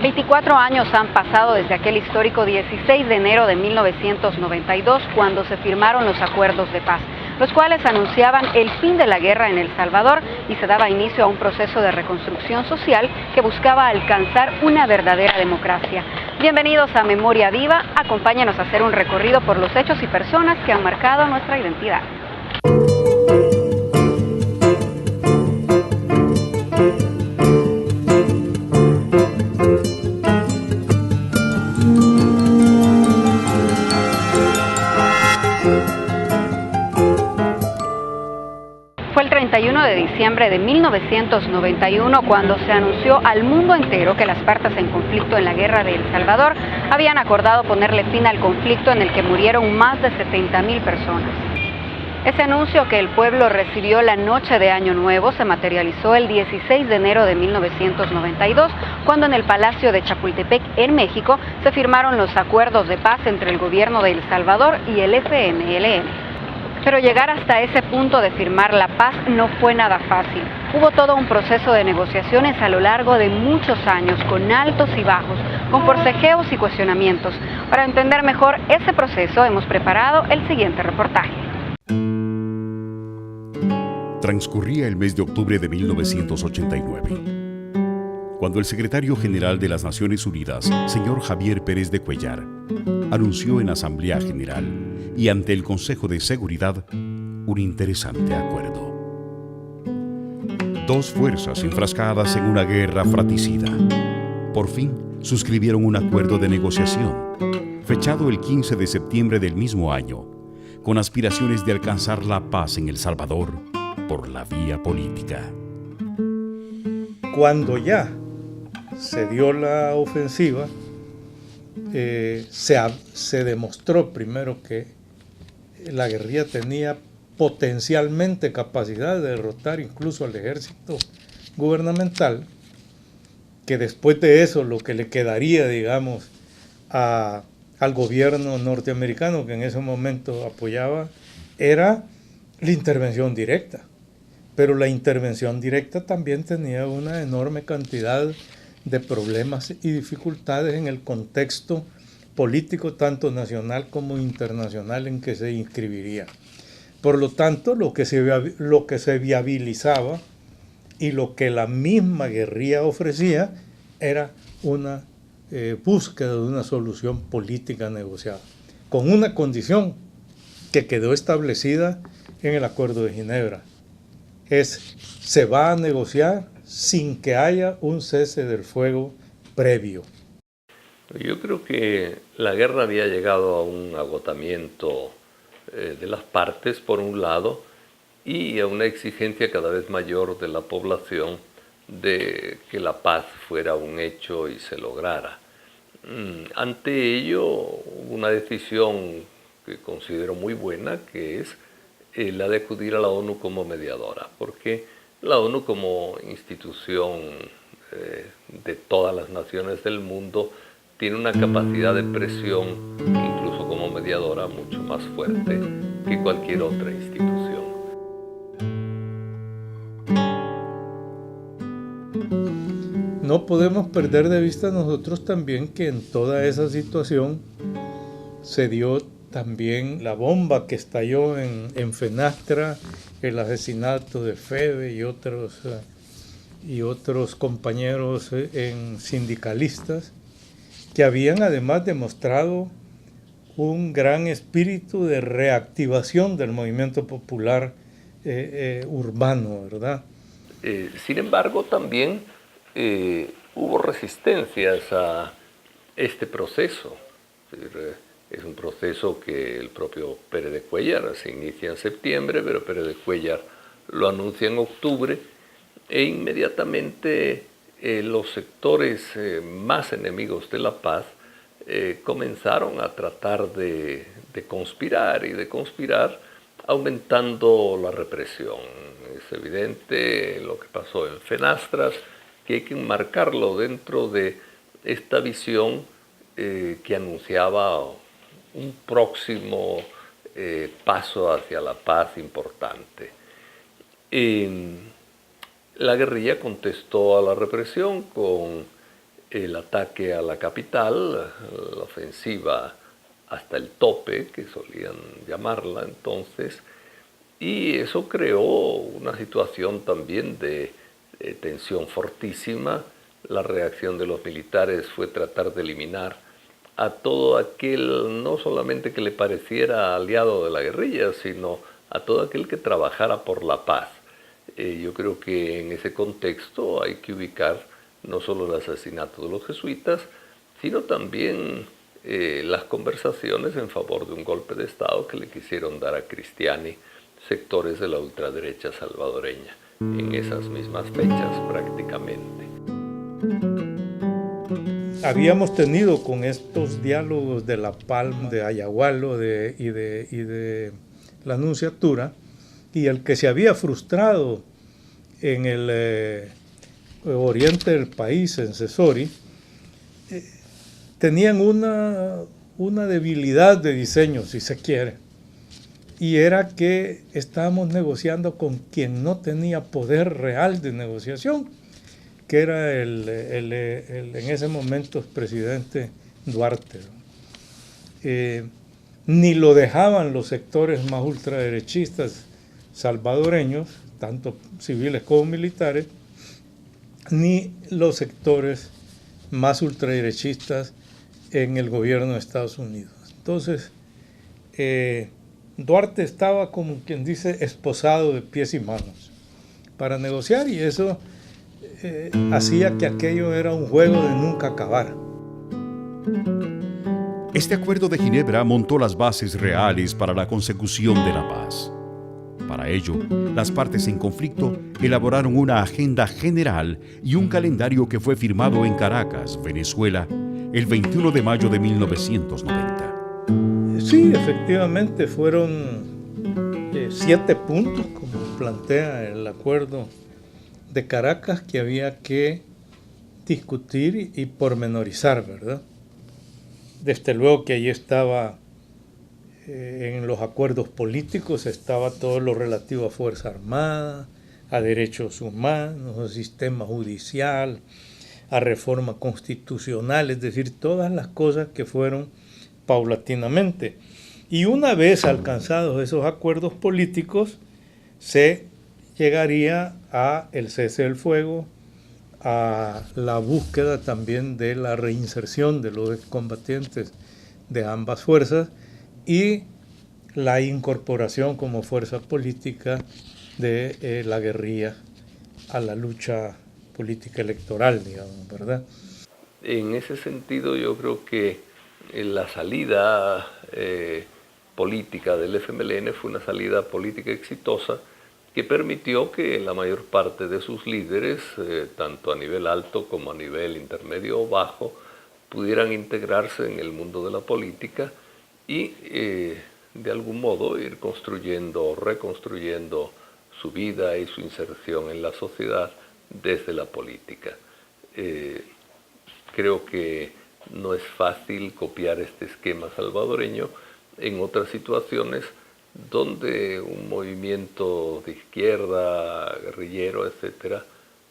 24 años han pasado desde aquel histórico 16 de enero de 1992, cuando se firmaron los acuerdos de paz, los cuales anunciaban el fin de la guerra en El Salvador y se daba inicio a un proceso de reconstrucción social que buscaba alcanzar una verdadera democracia. Bienvenidos a Memoria Viva, acompáñanos a hacer un recorrido por los hechos y personas que han marcado nuestra identidad. Fue el 31 de diciembre de 1991 cuando se anunció al mundo entero que las partes en conflicto en la guerra de El Salvador habían acordado ponerle fin al conflicto en el que murieron más de 70,000 personas. Ese anuncio que el pueblo recibió la noche de Año Nuevo se materializó el 16 de enero de 1992, cuando en el Palacio de Chapultepec, en México, se firmaron los acuerdos de paz entre el gobierno de El Salvador y el FMLN. Pero llegar hasta ese punto de firmar la paz no fue nada fácil. Hubo todo un proceso de negociaciones a lo largo de muchos años, con altos y bajos, con forcejeos y cuestionamientos. Para entender mejor ese proceso, hemos preparado el siguiente reportaje. Transcurría el mes de octubre de 1989, cuando el secretario general de las Naciones Unidas, señor Javier Pérez de Cuéllar, anunció en Asamblea General y ante el Consejo de Seguridad un interesante acuerdo. Dos fuerzas enfrascadas en una guerra fratricida por fin suscribieron un acuerdo de negociación, fechado el 15 de septiembre del mismo año, con aspiraciones de alcanzar la paz en El Salvador por la vía política. Cuando ya se dio la ofensiva, se demostró primero que la guerrilla tenía potencialmente capacidad de derrotar incluso al ejército gubernamental, que después de eso lo que le quedaría, digamos, al gobierno norteamericano, que en ese momento apoyaba, era la intervención directa. Pero la intervención directa también tenía una enorme cantidad de problemas y dificultades en el contexto político, tanto nacional como internacional, en que se inscribiría. Por lo tanto, lo que se viabilizaba y lo que la misma guerrilla ofrecía era una búsqueda de una solución política negociada, con una condición que quedó establecida en el Acuerdo de Ginebra. Se va a negociar sin que haya un cese del fuego previo. Yo creo que la guerra había llegado a un agotamiento de las partes, por un lado, y a una exigencia cada vez mayor de la población de que la paz fuera un hecho y se lograra. Ante ello, hubo una decisión que considero muy buena, que es la de acudir a la ONU como mediadora, porque la ONU como institución de todas las naciones del mundo tiene una capacidad de presión, incluso como mediadora, mucho más fuerte que cualquier otra institución. No podemos perder de vista nosotros también que en toda esa situación se dio también la bomba que estalló en Fenastra, el asesinato de Febe y otros compañeros sindicalistas, que habían además demostrado un gran espíritu de reactivación del movimiento popular urbano, ¿verdad? Sin embargo, también hubo resistencias a este proceso. Es un proceso que el propio Pérez de Cuéllar se inicia en septiembre, pero Pérez de Cuéllar lo anuncia en octubre, e inmediatamente los sectores más enemigos de la paz comenzaron a tratar de conspirar y de conspirar, aumentando la represión. Es evidente lo que pasó en Fenastras, que hay que enmarcarlo dentro de esta visión que anunciaba un próximo paso hacia la paz importante. La guerrilla contestó a la represión con el ataque a la capital, la ofensiva hasta el tope, que solían llamarla entonces, y eso creó una situación también de tensión fortísima. La reacción de los militares fue tratar de eliminar a todo aquel, no solamente que le pareciera aliado de la guerrilla, sino a todo aquel que trabajara por la paz. Yo creo que en ese contexto hay que ubicar no solo el asesinato de los jesuitas, sino también las conversaciones en favor de un golpe de Estado que le quisieron dar a Cristiani sectores de la ultraderecha salvadoreña, en esas mismas fechas prácticamente. Habíamos tenido con estos diálogos de La Palma, de Ayagualo y de la Nunciatura, y el que se había frustrado en el oriente del país, en Cesori, tenían una debilidad de diseño, si se quiere, y era que estábamos negociando con quien no tenía poder real de negociación, que era en ese momento el presidente Duarte. Ni lo dejaban los sectores más ultraderechistas salvadoreños, tanto civiles como militares, ni los sectores más ultraderechistas en el gobierno de Estados Unidos. Entonces, Duarte estaba, como quien dice, esposado de pies y manos para negociar, y eso hacía que aquello era un juego de nunca acabar. Este acuerdo de Ginebra montó las bases reales para la consecución de la paz. Para ello, las partes en conflicto elaboraron una agenda general y un calendario que fue firmado en Caracas, Venezuela, el 21 de mayo de 1990. Sí, efectivamente, fueron 7 puntos, como plantea el acuerdo de Caracas, que había que discutir y pormenorizar, ¿verdad? Desde luego que allí estaba, en los acuerdos políticos, estaba todo lo relativo a Fuerza Armada, a derechos humanos, al sistema judicial, a reforma constitucional, es decir, todas las cosas que fueron paulatinamente. Y una vez alcanzados esos acuerdos políticos, se llegaría a el cese del fuego, a la búsqueda también de la reinserción de los excombatientes de ambas fuerzas y la incorporación como fuerza política de la guerrilla a la lucha política electoral, digamos, ¿verdad? En ese sentido, yo creo que la salida política del FMLN fue una salida política exitosa que permitió que la mayor parte de sus líderes, tanto a nivel alto como a nivel intermedio o bajo, pudieran integrarse en el mundo de la política y de algún modo ir construyendo o reconstruyendo su vida y su inserción en la sociedad desde la política. Creo que no es fácil copiar este esquema salvadoreño en otras situaciones donde un movimiento de izquierda, guerrillero, etcétera,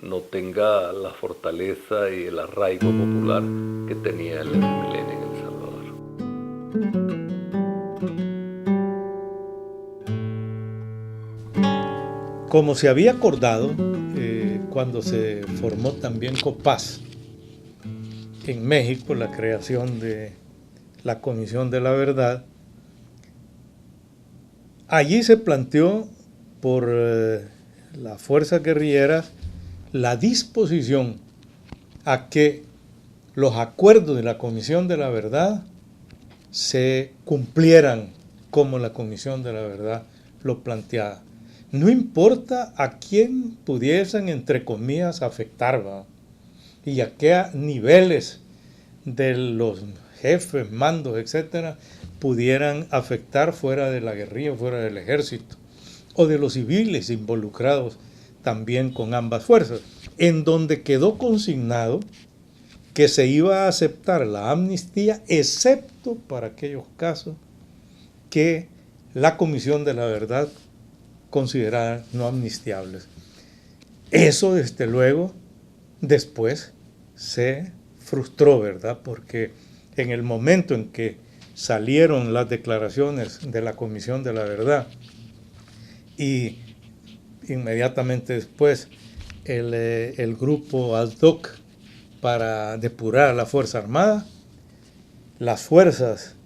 no tenga la fortaleza y el arraigo popular que tenía el FMLN en El Salvador. Como se había acordado cuando se formó también COPAS en México, la creación de la Comisión de la Verdad, allí se planteó por las fuerzas guerrilleras la disposición a que los acuerdos de la Comisión de la Verdad se cumplieran como la Comisión de la Verdad lo planteaba. No importa a quién pudiesen, entre comillas, afectar, ¿va? Y a qué niveles de los jefes, mandos, etcétera, pudieran afectar fuera de la guerrilla, fuera del ejército, o de los civiles involucrados también con ambas fuerzas, en donde quedó consignado que se iba a aceptar la amnistía, excepto para aquellos casos que la Comisión de la Verdad considerara no amnistiables. Eso, desde luego, después se frustró, ¿verdad? Porque en el momento en que salieron las declaraciones de la Comisión de la Verdad y inmediatamente después el grupo ad hoc para depurar a la Fuerza Armada, las fuerzas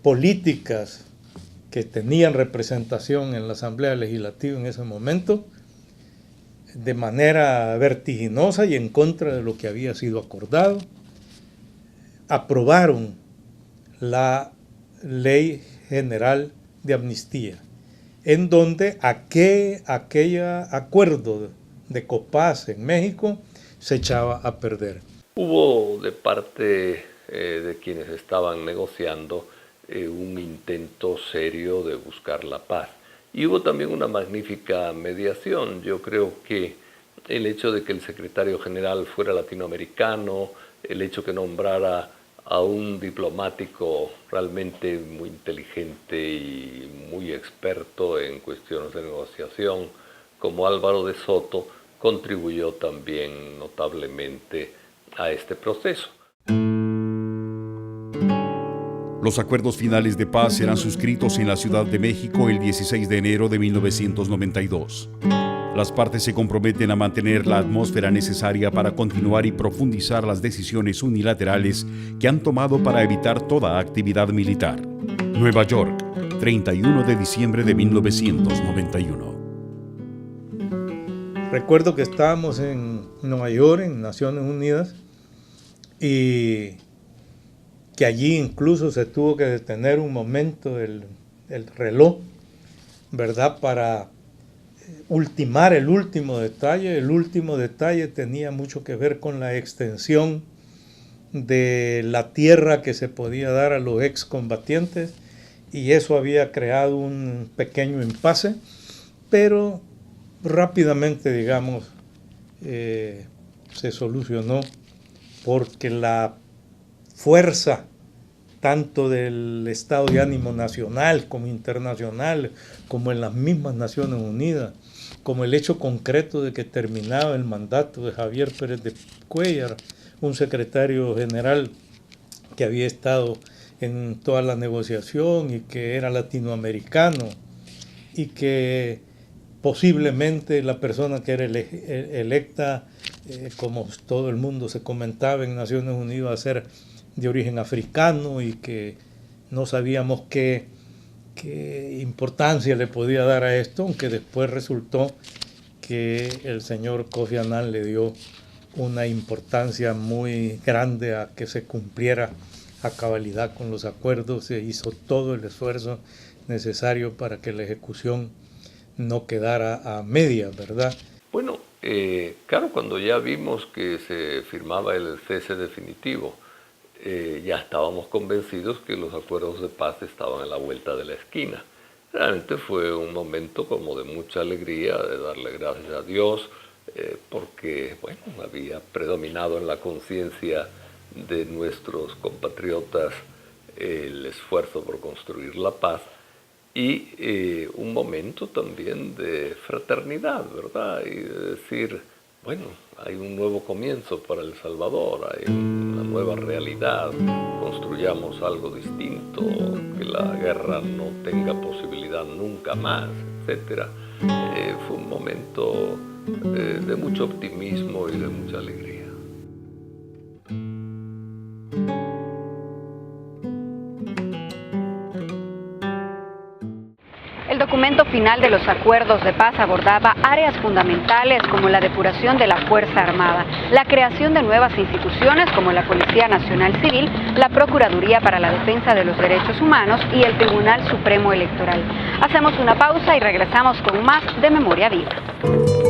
políticas que tenían representación en la Asamblea Legislativa en ese momento, de manera vertiginosa y en contra de lo que había sido acordado, aprobaron la Ley General de Amnistía, en donde aquel acuerdo de Copaz en México se echaba a perder. Hubo de parte de quienes estaban negociando un intento serio de buscar la paz. Y hubo también una magnífica mediación. Yo creo que el hecho de que el secretario general fuera latinoamericano, el hecho que nombrara a un diplomático realmente muy inteligente y muy experto en cuestiones de negociación, como Álvaro de Soto, contribuyó también notablemente a este proceso. Los acuerdos finales de paz serán suscritos en la Ciudad de México el 16 de enero de 1992. Las partes se comprometen a mantener la atmósfera necesaria para continuar y profundizar las decisiones unilaterales que han tomado para evitar toda actividad militar. Nueva York, 31 de diciembre de 1991. Recuerdo que estábamos en Nueva York, en Naciones Unidas, y que allí incluso se tuvo que detener un momento el reloj, ¿verdad?, para ultimar el último detalle. El último detalle tenía mucho que ver con la extensión de la tierra que se podía dar a los excombatientes, y eso había creado un pequeño impasse, pero rápidamente, digamos, se solucionó, porque la fuerza tanto del estado de ánimo nacional como internacional, como en las mismas Naciones Unidas, como el hecho concreto de que terminaba el mandato de Javier Pérez de Cuéllar, un secretario general que había estado en toda la negociación y que era latinoamericano, y que posiblemente la persona que era electa, como todo el mundo se comentaba en Naciones Unidas, a ser de origen africano, y que no sabíamos qué importancia le podía dar a esto, aunque después resultó que el señor Kofi Annan le dio una importancia muy grande a que se cumpliera a cabalidad con los acuerdos. Se hizo todo el esfuerzo necesario para que la ejecución no quedara a medias, ¿verdad? Bueno, claro, cuando ya vimos que se firmaba el cese definitivo, ya estábamos convencidos que los acuerdos de paz estaban a la vuelta de la esquina. Realmente fue un momento como de mucha alegría, de darle gracias a Dios, porque bueno, había predominado en la conciencia de nuestros compatriotas el esfuerzo por construir la paz, y un momento también de fraternidad, ¿verdad? Y de decir, bueno, hay un nuevo comienzo para El Salvador, hay una nueva realidad, construyamos algo distinto, que la guerra no tenga posibilidad nunca más, etc. Fue un momento de mucho optimismo y de mucha alegría. El documento final de los acuerdos de paz abordaba áreas fundamentales como la depuración de la Fuerza Armada, la creación de nuevas instituciones como la Policía Nacional Civil, la Procuraduría para la Defensa de los Derechos Humanos y el Tribunal Supremo Electoral. Hacemos una pausa y regresamos con más de Memoria Viva.